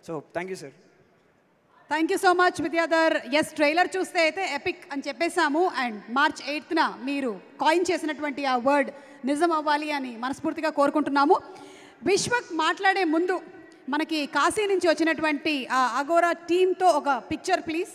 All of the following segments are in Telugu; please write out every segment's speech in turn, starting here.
So thank you sir. Thank you so much Vidyadhar. Yes, trailer చూస్తే అయితే ఎపిక్ అని చెప్పేశాము. అండ్ March 8th మీరు కాయిన్ చేసినటువంటి ఆ వర్డ్ నిజం అవ్వాలి అని మనస్ఫూర్తిగా కోరుకుంటున్నాము. విశ్వక్ మాట్లాడే ముందు మనకి కాశీ నుంచి వచ్చినటువంటి ఆ అగోరా టీంతో ఒక పిక్చర్ ప్లీజ్.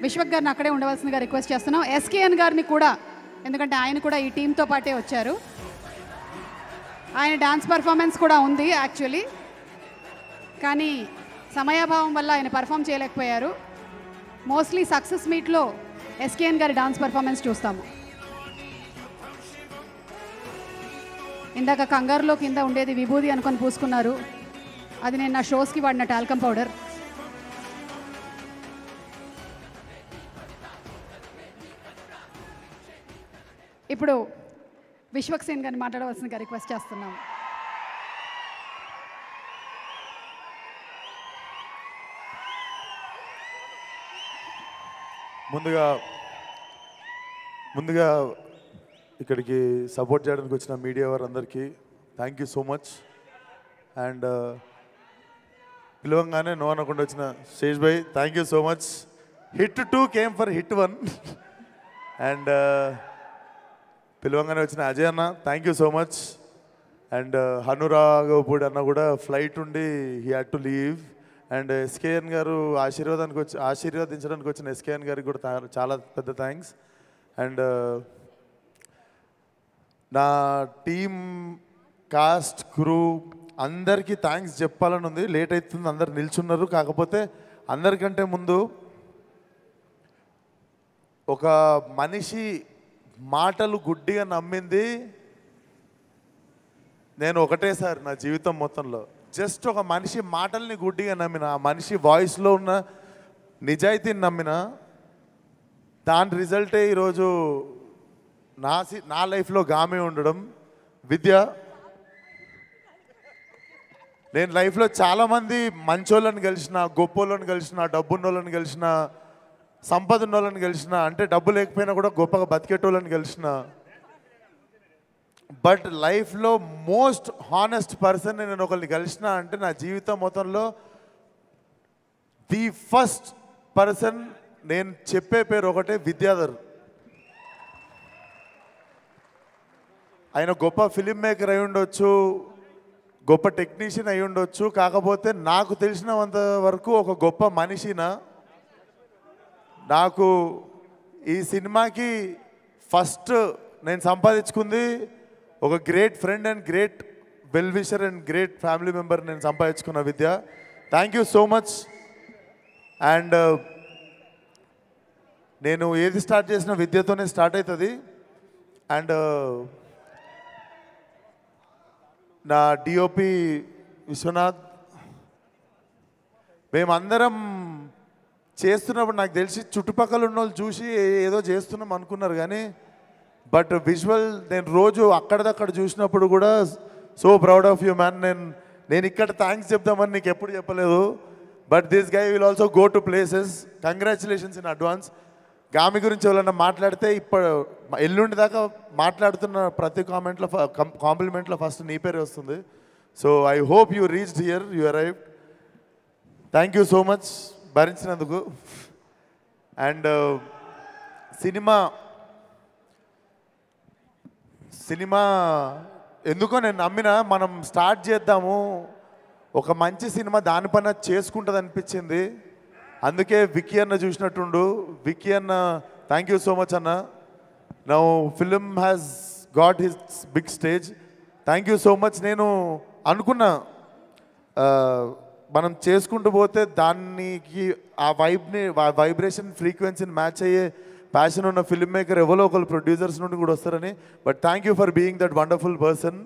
విశ్వక్ గారిని అక్కడే ఉండవలసిందిగా రిక్వెస్ట్ చేస్తున్నాం. SKN గారిని కూడా, ఎందుకంటే ఆయన కూడా ఈ టీంతో పాటే వచ్చారు. ఆయన డాన్స్ పర్ఫార్మెన్స్ కూడా ఉంది యాక్చువల్లీ, కానీ సమయాభావం వల్ల ఆయన పర్ఫామ్ చేయలేకపోయారు. మోస్ట్లీ సక్సెస్ మీట్లో SKN గారి డాన్స్ పర్ఫార్మెన్స్ చూస్తాము. ఇందాక కంగారులో కింద ఉండేది విభూది అనుకొని పూసుకున్నారు. అది నేను నా షోస్కి వాడిన టాల్కమ్ పౌడర్. ఇప్పుడు విశ్వక్ సేన్ గారిని మాట్లాడవలసిందిగా రిక్వెస్ట్ చేస్తున్నాం. ముందుగా ఇక్కడికి సపోర్ట్ చేయడానికి వచ్చిన మీడియా వారందరికీ thank you so much. And పిలవంగానే నో అనకుండా వచ్చిన Sesh bhai thank you so much. Hit 2 came for hit 1. And పిలవంగానే వచ్చిన అజయ్ అన్న thank you so much. And Hanu Raghavapudi అన్న కూడా ఫ్లైట్ ఉండి he had to leave. And SKN garu ఆశీర్వదించడానికి వచ్చిన SKN గారికి కూడా చాలా పెద్ద థ్యాంక్స్. అండ్ నా టీమ్, కాస్ట్, క్రూ అందరికీ థ్యాంక్స్ చెప్పాలని ఉంది. లేట్ అవుతుంది, అందరు నిల్చున్నారు. కాకపోతే అందరికంటే ముందు ఒక మనిషి మాటలు గుడ్డిగా నమ్మింది నేను ఒకటేసారి నా జీవితం మొత్తంలో. జస్ట్ ఒక మనిషి మాటల్ని గుడ్డిగా నమ్మిన, ఆ మనిషి వాయిస్లో ఉన్న నిజాయితీని నమ్మిన, దాని రిజల్టే ఈరోజు నా లైఫ్లో గామే ఉండడం. విద్య, నేను లైఫ్లో చాలామంది మంచోళ్ళని కలిసిన, గొప్పోళ్ళని కలిసిన, డబ్బున్నోళ్ళని కలిసిన, సంపద ఉన్నోళ్ళని కలిసిన, అంటే డబ్బు లేకపోయినా కూడా గొప్పగా బతికేటోళ్ళని కలిసిన, బట్ లైఫ్లో మోస్ట్ హానెస్ట్ పర్సన్ నేను ఒకరిని కలిసిన అంటే నా జీవితం మొత్తంలో ది ఫస్ట్ పర్సన్ నేను చెప్పే పేరు ఒకటే, విద్యాధర్. ఆయన గొప్ప ఫిలిం మేకర్ అయి ఉండొచ్చు, గొప్ప టెక్నీషియన్ అయి ఉండొచ్చు, కాకపోతే నాకు తెలిసినంత వరకు ఒక గొప్ప మనిషిన. నాకు ఈ సినిమాకి ఫస్ట్ నేను సంపాదించుకుంది ఒక great friend and great well wisher and great family member నేను సంపాదించుకున్న Vidya. Thank you so much. And నేను ఏది స్టార్ట్ చేసిన విద్యతోనే స్టార్ట్ అవుతుంది. అండ్ నా DOP విశ్వనాథ్, మేమందరం చేస్తున్నప్పుడు నాకు తెలిసి చుట్టుపక్కల ఉన్న వాళ్ళు చూసి ఏదో చేస్తున్నాం అనుకున్నారు, కానీ బట్ విజువల్ నేను రోజు అక్కడదక్కడ చూసినప్పుడు కూడా so proud of you man. నేను ఇక్కడ థ్యాంక్స్ చెప్దామని నీకు ఎప్పుడు చెప్పలేదు, but this guy will also go to places. Congratulations in advance. Gaami గురించి ఎవరైనా మాట్లాడితే ఇప్పుడు ఎల్లుండి దాకా మాట్లాడుతున్న ప్రతి కాంప్లిమెంట్లో ఫస్ట్ నీ పేరే వస్తుంది. So I hope you reached here, you arrived. Thank you so much భరించినందుకు. అండ్ సినిమా ఎందుకో నేను నమ్మిన, మనం స్టార్ట్ చేద్దాము, ఒక మంచి సినిమా దానిపైన చేసుకుంటుంది అనిపించింది. అందుకే విక్కీ అన్న చూసినట్టుండు. విక్కీ అన్న థ్యాంక్ యూ సో మచ్ అన్న. Now film has got his big stage. Thank you so much. నేను అనుకున్నా మనం చేసుకుంటూ పోతే దానికి ఆ వైబ్రేషన్ ఫ్రీక్వెన్సీని మ్యాచ్ అయ్యే ప్యాషన్ ఉన్న ఫిల్మ్ మేకర్ ఎవరో ఒకరు ప్రొడ్యూసర్స్ నుండి కూడా వస్తారని. But thank you for being that wonderful person.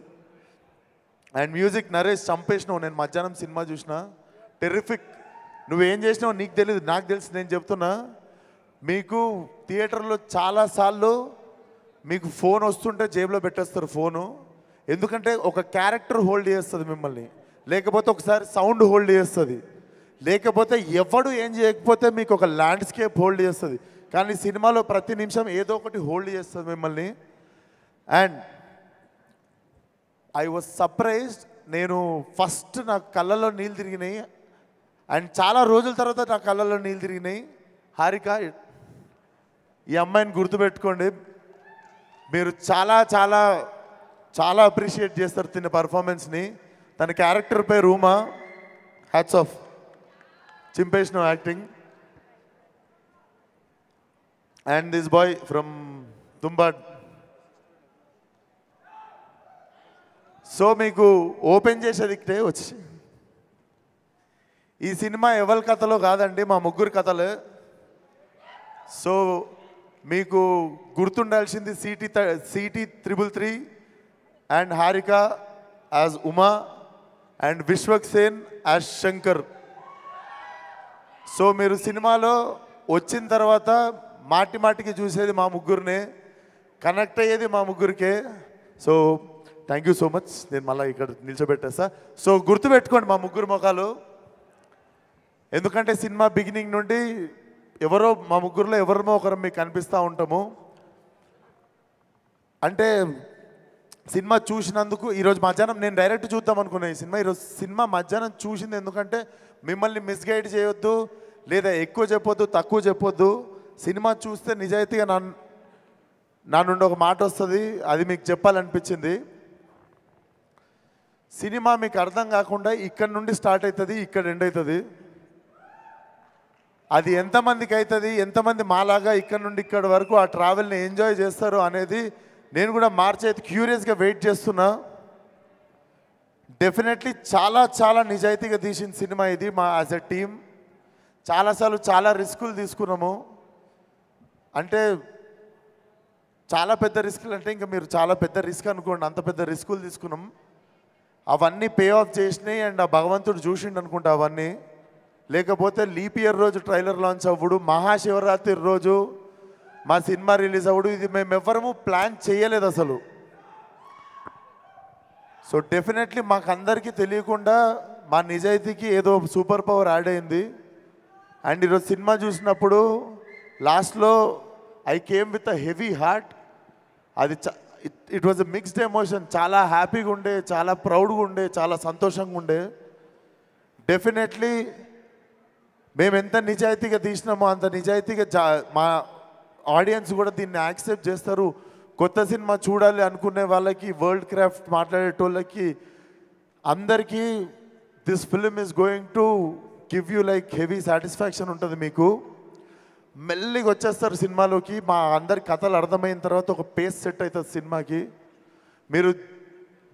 And music Naresh చంపేసినావు. నేను మధ్యాహ్నం సినిమా చూసిన, టెర్రిఫిక్. నువ్వేం చేసినావు నీకు తెలియదు, నాకు తెలుసు. నేను చెప్తున్నా, మీకు థియేటర్లో చాలాసార్లు మీకు ఫోన్ వస్తుంటే జేబులో పెట్టేస్తారు ఫోను. ఎందుకంటే ఒక క్యారెక్టర్ హోల్డ్ చేస్తుంది మిమ్మల్ని. లేకపోతే ఒకసారి సౌండ్ హోల్డ్ చేస్తుంది, లేకపోతే ఎవడు ఏం చేయకపోతే మీకు ఒక ల్యాండ్స్కేప్ హోల్డ్ చేస్తుంది. కానీ సినిమాలో ప్రతి నిమిషం ఏదో ఒకటి హోల్డ్ చేస్తుంది మిమ్మల్ని. And I was surprised. నేను ఫస్ట్ నాకు కళ్ళల్లో నీళ్ళు తిరిగినాయి అండ్ చాలా రోజుల తర్వాత నా కళ్ళల్లో నీళ్ళు తిరిగినాయి. హారిక, ఈ అమ్మాయిని గుర్తుపెట్టుకోండి, మీరు చాలా చాలా చాలా అప్రిషియేట్ చేస్తారు తిన్న పర్ఫార్మెన్స్ని. తన క్యారెక్టర్ పేరు రూమా. హ్యాట్స్ ఆఫ్, చింపేసిన acting. And this boy from Tumbbad. So మీకు ఓపెన్ చేసేది ఇక్కడే వచ్చి, ఈ సినిమా ఎవరి కథలో కాదండి, మా ముగ్గురు కథలే. సో మీకు గుర్తుండాల్సింది city 333 and Harika as Uma and Vishwak Sen as Shankar. So మీరు సినిమాలో వచ్చిన తర్వాత మాటి మాటికి చూసేది మా ముగ్గురినే, కనెక్ట్ అయ్యేది మా ముగ్గురికే. So thank you so much. నేను మళ్ళీ ఇక్కడ నిల్చోబెట్టేస్తా. సో గుర్తుపెట్టుకోండి మా ముగ్గురు ముఖాలు, ఎందుకంటే సినిమా బిగినింగ్ నుండి ఎవరో మా ముగ్గురులో ఎవరిమో ఒకరు మీకు కనిపిస్తూ ఉంటాము. అంటే సినిమా చూసినందుకు ఈరోజు మధ్యాహ్నం నేను డైరెక్ట్ చూద్దాం అనుకున్నాను ఈ సినిమా. ఈరోజు సినిమా మధ్యాహ్నం చూసింది ఎందుకంటే మిమ్మల్ని మిస్గైడ్ చేయొద్దు, లేదా ఎక్కువ చెప్పొద్దు, తక్కువ చెప్పొద్దు. సినిమా చూస్తే నిజాయితీగా నా నుండి ఒక మాట వస్తుంది, అది మీకు చెప్పాలనిపించింది. సినిమా మీకు అర్థం కాకుండా ఇక్కడ నుండి స్టార్ట్ అవుతుంది, ఇక్కడ ఎండ్ అవుతుంది. అది ఎంతమందికి అవుతుంది, ఎంతమంది మాలాగా ఇక్కడ నుండి ఇక్కడ వరకు ఆ ట్రావెల్ని ఎంజాయ్ చేస్తారు అనేది నేను కూడా మార్చి అయితే క్యూరియస్గా వెయిట్ చేస్తున్నా. డెఫినెట్లీ చాలా చాలా నిజాయితీగా తీసిన సినిమా ఇది. మా యాజ్ ఎ టీమ్ చాలాసార్లు చాలా రిస్కులు తీసుకున్నాము. అంటే చాలా పెద్ద రిస్కులు అంటే ఇంకా మీరు చాలా పెద్ద రిస్క్ అనుకోండి, అంత పెద్ద రిస్కులు తీసుకున్నాం. అవన్నీ పే ఆఫ్ చేసినాయి అండ్ ఆ భగవంతుడు చూసిండు అనుకుంటా అవన్నీ. లేకపోతే లీప్ ఇయర్ రోజు ట్రైలర్ లాంచ్ అవ్వడు, మహాశివరాత్రి రోజు మా సినిమా రిలీజ్ అవ్వడు, ఇది మేము ఎవ్వరము ప్లాన్ చేయలేదు అసలు. సో డెఫినెట్లీ మాకు అందరికీ తెలియకుండా మా నిజాయితీకి ఏదో సూపర్ పవర్ యాడ్ అయింది. అండ్ ఈరోజు సినిమా చూసినప్పుడు లాస్ట్లో I came with a heavy heart. అది it was a mixed emotion. చాలా హ్యాపీగా ఉండే, చాలా ప్రౌడ్గా ఉండే, చాలా సంతోషంగా ఉండే. డెఫినెట్లీ మేము ఎంత నిజాయితీగా తీసినామో అంత నిజాయితీగా మా ఆడియన్స్ కూడా దీన్ని యాక్సెప్ట్ చేస్తారు. కొత్త సినిమా చూడాలి అనుకునే వాళ్ళకి, వరల్డ్ క్రాఫ్ట్ మాట్లాడేటోళ్ళకి అందరికీ this film is going to give you like heavy satisfaction ఉంటుంది. మీకు మెల్లిగా వచ్చేస్తారు సినిమాలోకి. మా అందరి కథలు అర్థమైన తర్వాత ఒక పేస్ సెట్ అవుతుంది సినిమాకి. మీరు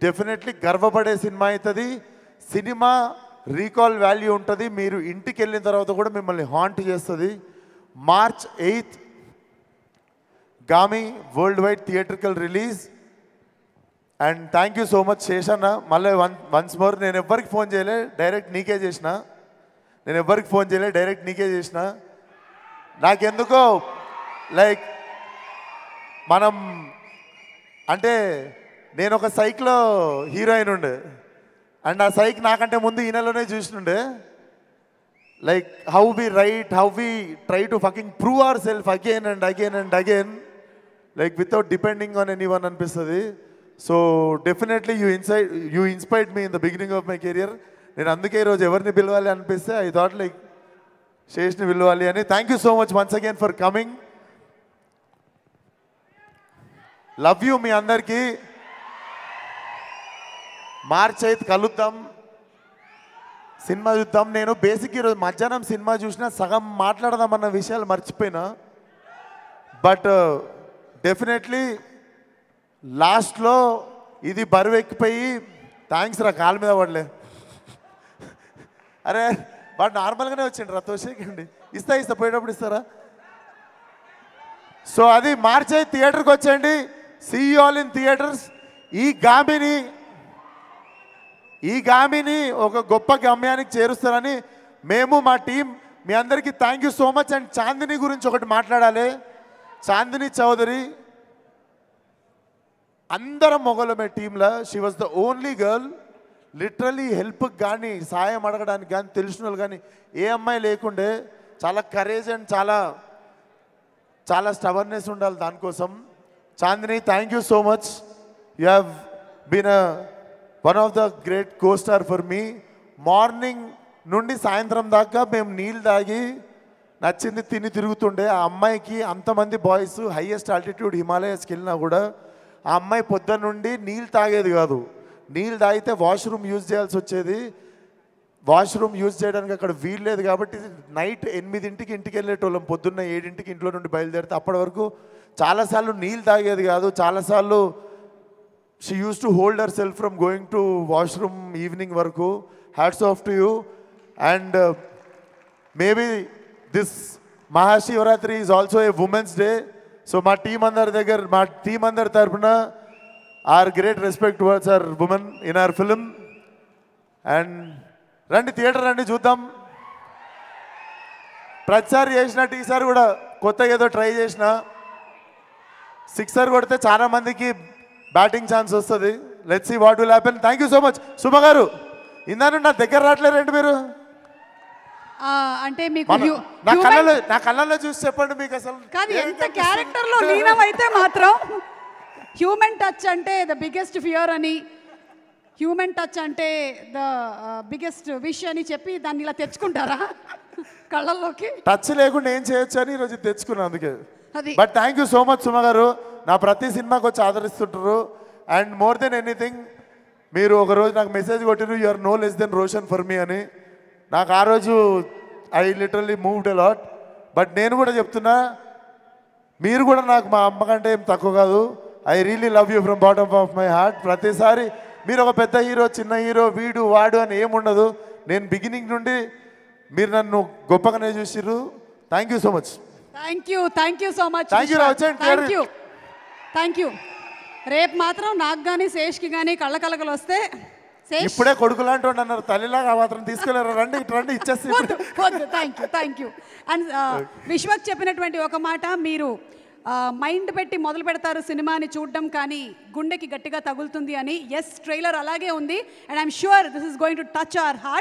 డెఫినెట్లీ గర్వపడే సినిమా అవుతుంది. సినిమా రీకాల్ వాల్యూ ఉంటుంది. మీరు ఇంటికి వెళ్ళిన తర్వాత కూడా మిమ్మల్ని హాంట్ చేస్తుంది. March 8th Gaami world wide theatrical release. And thank you so much Seshanna. మళ్ళీ వన్స్ మోర్, నేను ఎవ్వరికి ఫోన్ చేయలే, డైరెక్ట్ నీకే చేసిన. నాకెందుకో లైక్ మనం అంటే నేను ఒక సైక్లో హీరోయిన్ ఉండే అండ్ ఆ సైక్ నాకంటే ముందు ఈయనలోనే చూసినుండే. Like how we write, how we try to fucking prove our self again and again and again, like without depending on any one అనిపిస్తుంది. So definitely you inspired me in the beginning of my career. నేను అందుకే ఈరోజు ఎవరిని పిలవాలి అనిపిస్తే ఐ థాట్ లైక్ శేష్ని పిలవాలి అని. Thank you so much once again for coming. Love you మీ అందరికీ. March 8th కలుద్దాం, సినిమా చూద్దాం. నేను బేసిక్ ఈరోజు మధ్యాహ్నం సినిమా చూసినా సగం మాట్లాడదామన్న విషయాలు మర్చిపోయినా. బట్ డెఫినెట్లీ లాస్ట్లో ఇది బరువెక్కిపోయి, థ్యాంక్స్ రా, కాలు మీద పడలే. అరే వాడు నార్మల్గానే వచ్చిండు రా, తోసేకండి. ఇస్తా పోయేటప్పుడు ఇస్తారా? సో అది March 8th థియేటర్కి వచ్చేయండి. See you all in theatres. ఈ గామిని ఒక గొప్ప గమ్యానికి చేరుస్తారని మేము మా టీం మీ అందరికీ thank you so much. And Chandini గురించి ఒకటి మాట్లాడాలి. చాందిని చౌదరి అందరం మొగలమే టీంలో. She was the only girl literally హెల్ప్కి కానీ సాయం అడగడానికి కానీ తెలిసిన వాళ్ళు కానీ ఏ అమ్మాయి లేకుండే. చాలా కరేజ్ అండ్ చాలా స్టబర్నెస్ ఉండాలి దానికోసం. Chandini, thank you so much. You have been one of the great co star for me. Morning నుండి సాయంత్రం దాకా మేము నీళ్ళు తాగి నచ్చింది తిని తిరుగుతుండే. ఆ అమ్మాయికి అంతమంది బాయ్స్ హైయెస్ట్ ఆల్టిట్యూడ్ హిమాలయస్కి వెళ్ళినా కూడా ఆ అమ్మాయి పొద్దున్న నుండి నీళ్ళు తాగేది కాదు. నీళ్ళు తాగితే వాష్రూమ్ యూజ్ చేయాల్సి వచ్చేది. వాష్రూమ్ యూజ్ చేయడానికి అక్కడ వీలు లేదు కాబట్టి నైట్ 8ంటికి ఇంటికి వెళ్ళేటోళ్ళం, పొద్దున్న 7ంటికి ఇంట్లో నుండి బయలుదేరితే అప్పటి వరకు చాలాసార్లు నీళ్ళు తాగేది కాదు. చాలాసార్లు she use to hold her self from going to washroom evening వరకు. Hats off to you. And maybe this Mahashivratri is also a women's day. So మా టీం అందరి తరఫున our great respect towards our women in our film. And రండి, థియేటర్ రండి, చూద్దాం. ప్రతిసారి చేసినట్టు ఈసారి కూడా కొత్తగా ఏదో ట్రై చేసిన. 6 కొడితే చాలా మందికి బ్యాటింగ్ ఛాన్స్ వస్తుంది. Let's see what will happen. Thank you so much. Suma గారు, ఇందా నా దగ్గర రావట్లేరండి మీరు. అంటే మీకు నా కళ్ళల్లో చూసి చెప్పండి మీకు అసలు కాదు, ఎంత క్యారెక్టర్లో లీనమైతే మాత్రం హ్యూమన్ టచ్ అంటే ద బిగ్గెస్ట్ ఫియర్ అని, హ్యూమన్ టచ్ అంటే ద బిగ్గెస్ట్ విష్ అని చెప్పి దాన్ని ఇలా తెచ్చుకుంటారా కళ్ళల్లోకి? టచ్ లేకుండా ఏం చేయొచ్చు అని ఈరోజు తెచ్చుకున్నాను అందుకే. అది but thank you so much Suma garu. నా ప్రతి సినిమాకి వచ్చి ఆదరిస్తుంటారు. అండ్ మోర్ దెన్ ఎనీథింగ్, మీరు ఒకరోజు నాకు మెసేజ్ కొట్టిరు, you are no less than Roshan for me అని. నాకు ఆ రోజు I literally moved a lot. But నేను కూడా చెప్తున్నా, మీరు కూడా నాకు మా అమ్మ కంటే ఏం తక్కువ కాదు. I really love you from bottom of my heart. ప్రతిసారి మీరు ఒక పెద్ద హీరో, చిన్న హీరో, వీడు వాడు అని ఏముండదు. నేను బిగినింగ్ నుండి మీరు నన్ను గొప్పగానే చూసిర్రు. Thank you so much. Thank you so much. Thank you. రేపు మాత్రం నాకు కానీ శేష్కి కానీ కళ్ళకలకలు వస్తే ఇప్పుడే కొడుకు లాంటి అన్నారు, తల్లిలాగా మాత్రం తీసుకెళ్ళారు. రండి రండి ఇచ్చేసి. Thank you. అండ్ విశ్వక్ చెప్పినటువంటి ఒక మాట, మీరు మైండ్ పెట్టి మొదలు పెడతారు సినిమాని చూడడం, కానీ గుండెకి గట్టిగా తగులుతుంది అని. ఎస్, ట్రైలర్ అలాగే ఉంది. And I'm sure this is going to touch our heart.